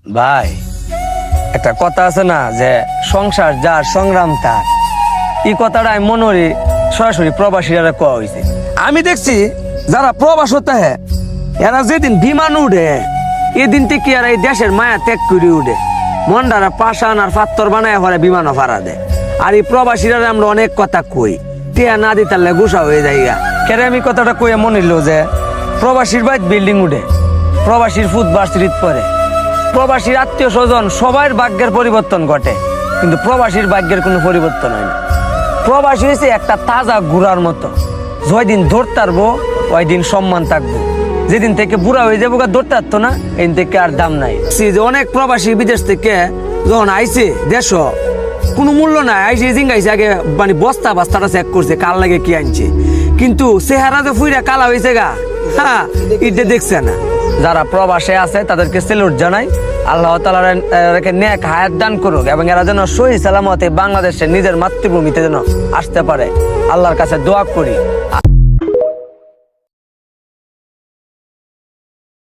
ভাই একটা কথা আছে না যে সংসার যার সংগ্রাম তার, এই কথাটা আমি মনে করি সরাসরি প্রবাসীরা কোয়া হয়েছে। আমি দেখছি যারা প্রবাস হতে হ্যাঁ এরা যেদিন বিমান উঠে এদিন থেকে আর এই দেশের মায়া ত্যাগ করে উঠে মন্ডারা পাশান আর পাত্তর বানায় পরে বিমানও ভাড়া দেয়। আর এই প্রবাসীরা আমরা অনেক কথা কই, টিয়া না দিতালে গুসা হয়ে যায়। কেরে আমি কথাটা কইয়া মনে হইল যে প্রবাসীর বাইক বিল্ডিং উঠে, প্রবাসীর ফুটবার স্ট্রিট পরে, প্রবাসীর আত্মীয় স্বজন সবার ভাগ্যের পরিবর্তন ঘটে, কিন্তু প্রবাসীর ভাগ্যের কোনো পরিবর্তন হয় না। প্রবাসী হয়েছে একটা তাজা ঘোড়ার মতো, যয় দিন ধরতে পারবো ওই দিন সম্মান থাকবো, যেদিন থেকে বুড়া হয়ে যাবো ধরতে পারতো না এই থেকে আর দাম নাই। অনেক প্রবাসী বিদেশ থেকে যখন আইছে দেশ কোনো মূল্য নাই, আইসে জিঙ্গাইছে আগে মানে বস্তাটা চেক করছে কাল লাগে কি আনছে, কিন্তু চেহারা যে ফুইরা কালা হয়েছে গা, হ্যাঁ এটা দেখছে না। যারা প্রবাসে আছে তাদেরকে সেলুট জানাই, আল্লাহ তাআলা নেক হায়াত দান করুক এবং এরা যেন সহি সালামতে বাংলাদেশে নিজের মাতৃভূমিতে যেন আসতে পারে, আল্লাহর কাছে দোয়া করি।